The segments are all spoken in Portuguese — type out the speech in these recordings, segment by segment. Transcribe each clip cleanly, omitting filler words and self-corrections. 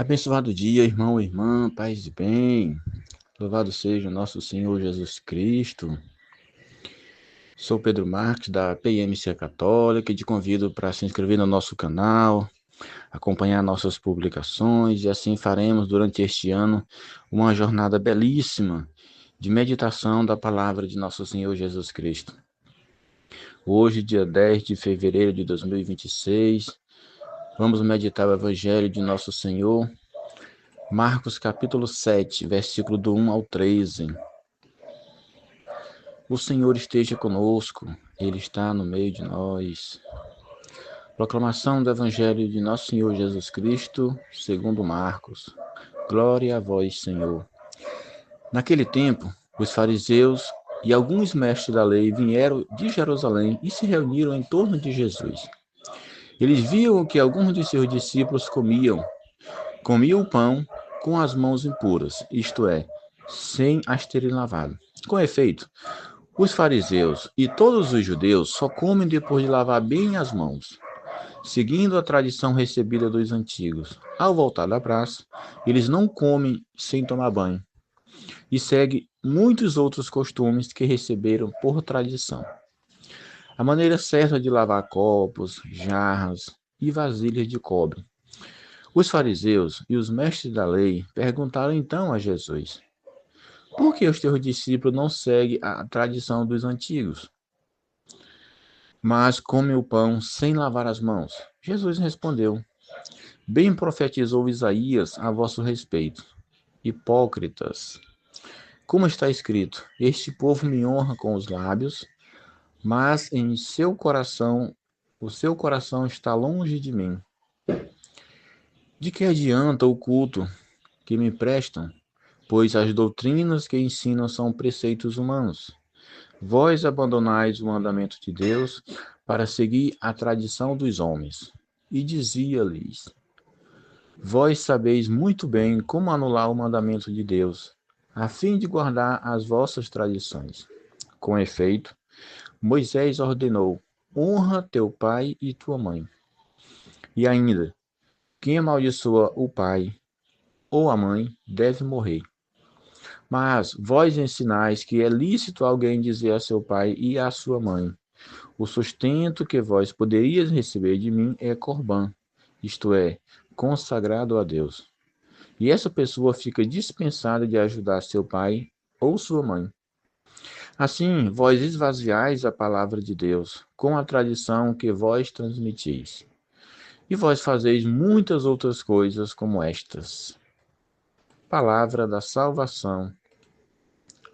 Abençoado dia, irmão e irmã, paz e bem. Louvado seja o nosso Senhor Jesus Cristo. Sou Pedro Marques, da PIMC Católica, e te convido para se inscrever no nosso canal, acompanhar nossas publicações, e assim faremos durante este ano uma jornada belíssima de meditação da palavra de nosso Senhor Jesus Cristo. Hoje, dia 10 de fevereiro de 2026, vamos meditar o Evangelho de nosso Senhor, Marcos capítulo 7, versículo do 1 ao 13. O Senhor esteja conosco, Ele está no meio de nós. Proclamação do Evangelho de nosso Senhor Jesus Cristo, segundo Marcos. Glória a vós, Senhor. Naquele tempo, os fariseus e alguns mestres da lei vieram de Jerusalém e se reuniram em torno de Jesus. Eles viam que alguns de seus discípulos comiam o pão com as mãos impuras, isto é, sem as terem lavado. Com efeito, os fariseus e todos os judeus só comem depois de lavar bem as mãos, seguindo a tradição recebida dos antigos. Ao voltar da praça, eles não comem sem tomar banho e seguem muitos outros costumes que receberam por tradição. A maneira certa de lavar copos, jarras e vasilhas de cobre. Os fariseus e os mestres da lei perguntaram então a Jesus: por que os teus discípulos não seguem a tradição dos antigos, mas comem o pão sem lavar as mãos? Jesus respondeu: bem profetizou Isaías a vosso respeito, hipócritas. Como está escrito: este povo me honra com os lábios, mas em seu coração, o seu coração está longe de mim. De que adianta o culto que me prestam? Pois as doutrinas que ensinam são preceitos humanos. Vós abandonais o mandamento de Deus para seguir a tradição dos homens. E dizia-lhes: vós sabeis muito bem como anular o mandamento de Deus, a fim de guardar as vossas tradições. Com efeito, Moisés ordenou: honra teu pai e tua mãe. E ainda, quem amaldiçoa o pai ou a mãe deve morrer. Mas vós ensinais que é lícito alguém dizer a seu pai e a sua mãe: o sustento que vós poderias receber de mim é corbã, isto é, consagrado a Deus. E essa pessoa fica dispensada de ajudar seu pai ou sua mãe. Assim, vós esvaziais a palavra de Deus com a tradição que vós transmitis. E vós fazeis muitas outras coisas como estas. Palavra da salvação.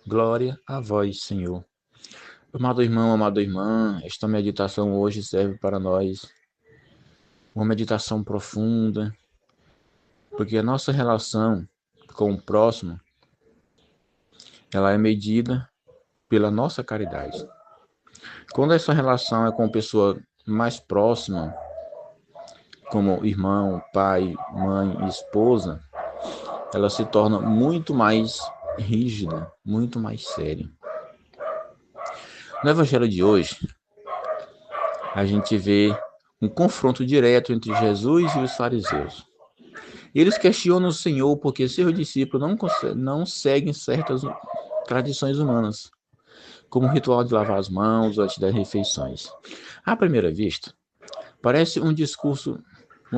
Glória a vós, Senhor. Amado irmão, amada irmã, esta meditação hoje serve para nós uma meditação profunda, porque a nossa relação com o próximo, ela é medida pela nossa caridade. Quando essa relação é com pessoa mais próxima, como irmão, pai, mãe, esposa, ela se torna muito mais rígida, muito mais séria. No Evangelho de hoje, a gente vê um confronto direto entre Jesus e os fariseus. Eles questionam o Senhor porque seus discípulos não seguem certas tradições humanas, como o ritual de lavar as mãos antes das refeições. À primeira vista, parece uma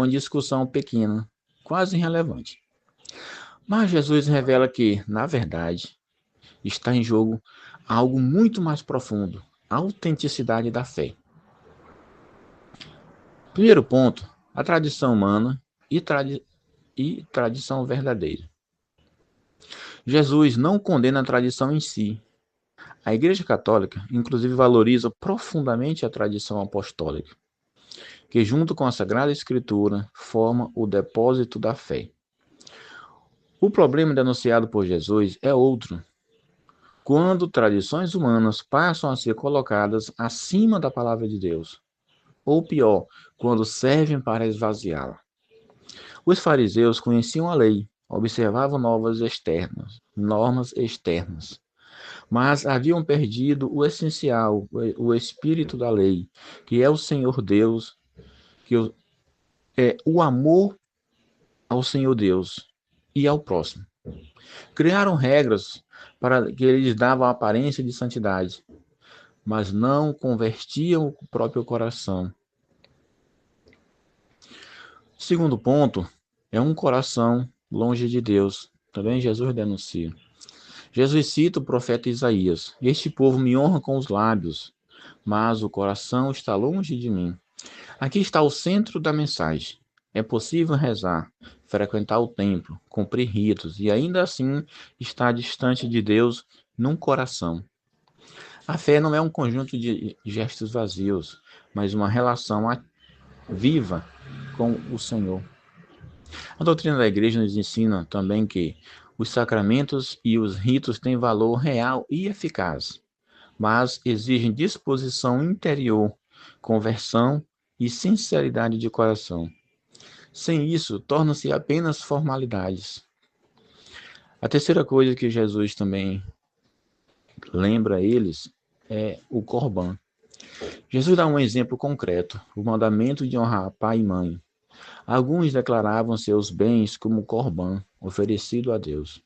discussão pequena, quase irrelevante. Mas Jesus revela que, na verdade, está em jogo algo muito mais profundo, a autenticidade da fé. Primeiro ponto, a tradição humana e tradição verdadeira. Jesus não condena a tradição em si. A Igreja Católica, inclusive, valoriza profundamente a tradição apostólica, que, junto com a Sagrada Escritura, forma o depósito da fé. O problema denunciado por Jesus é outro. Quando tradições humanas passam a ser colocadas acima da palavra de Deus, ou pior, quando servem para esvaziá-la. Os fariseus conheciam a lei, observavam normas externas, mas haviam perdido o essencial, o espírito da lei, que é o Senhor Deus, que é o amor ao Senhor Deus e ao próximo. Criaram regras para que eles davam a aparência de santidade, mas não convertiam o próprio coração. Segundo ponto é um coração longe de Deus. Também Jesus denuncia. Jesus cita o profeta Isaías: Este povo me honra com os lábios, mas o coração está longe de mim. Aqui está o centro da mensagem. É possível rezar, frequentar o templo, cumprir ritos e ainda assim estar distante de Deus num coração. A fé não é um conjunto de gestos vazios, mas uma relação viva com o Senhor. A doutrina da igreja nos ensina também que os sacramentos e os ritos têm valor real e eficaz, mas exigem disposição interior, conversão e sinceridade de coração. Sem isso, tornam-se apenas formalidades. A terceira coisa que Jesus também lembra a eles é o Corban. Jesus dá um exemplo concreto, o mandamento de honrar pai e mãe. Alguns declaravam seus bens como Corban, oferecido a Deus,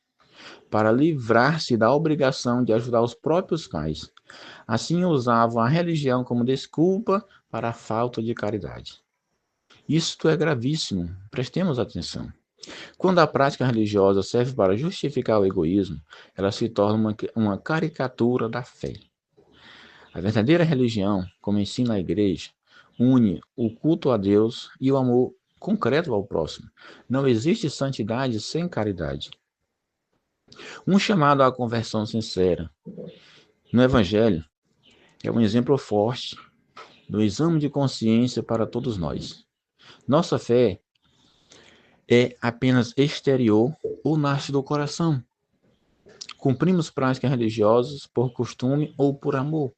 para livrar-se da obrigação de ajudar os próprios pais. Assim usavam a religião como desculpa para a falta de caridade. Isto é gravíssimo, prestemos atenção. Quando a prática religiosa serve para justificar o egoísmo, ela se torna uma caricatura da fé. A verdadeira religião, como ensina a igreja, une o culto a Deus e o amor concreto ao próximo. Não existe santidade sem caridade. Um chamado à conversão sincera. No Evangelho, é um exemplo forte do exame de consciência para todos nós. Nossa fé é apenas exterior ou nasce do coração. Cumprimos práticas religiosas por costume ou por amor.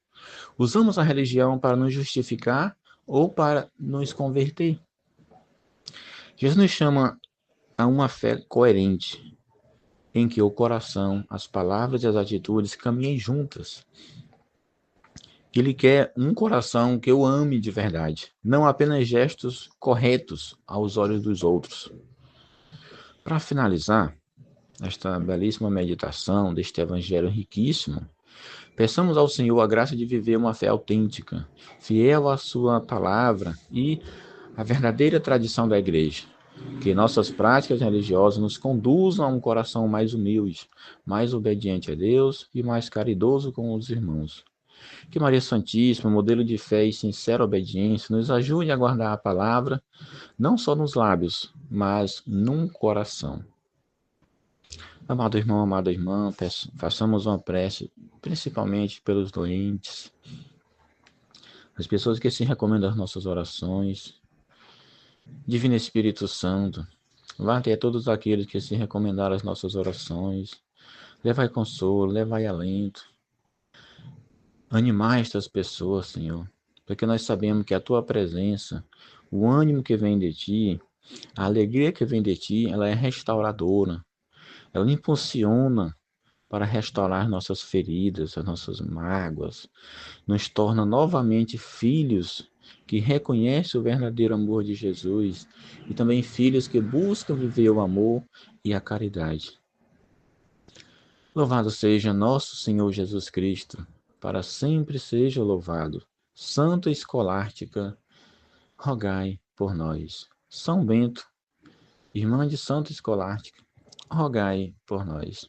Usamos a religião para nos justificar ou para nos converter. Jesus nos chama a uma fé coerente, em que o coração, as palavras e as atitudes caminhem juntas. Ele quer um coração que o ame de verdade, não apenas gestos corretos aos olhos dos outros. Para finalizar esta belíssima meditação deste evangelho riquíssimo, peçamos ao Senhor a graça de viver uma fé autêntica, fiel à sua palavra e à verdadeira tradição da igreja. Que nossas práticas religiosas nos conduzam a um coração mais humilde, mais obediente a Deus e mais caridoso com os irmãos. Que Maria Santíssima, modelo de fé e sincera obediência, nos ajude a guardar a palavra, não só nos lábios, mas num coração. Amado irmão, amada irmã, façamos uma prece, principalmente pelos doentes, as pessoas que se recomendam às nossas orações. Divino Espírito Santo, vá até todos aqueles que se recomendaram às nossas orações. Levai consolo, levai alento. Animai estas pessoas, Senhor, porque nós sabemos que a Tua presença, o ânimo que vem de Ti, a alegria que vem de Ti, ela é restauradora. Ela impulsiona para restaurar nossas feridas, as nossas mágoas, nos torna novamente filhos que reconhecem o verdadeiro amor de Jesus e também filhos que buscam viver o amor e a caridade. Louvado seja nosso Senhor Jesus Cristo, para sempre seja louvado. Santa Escolástica, rogai por nós. São Bento, irmã de Santa Escolástica, rogai por nós.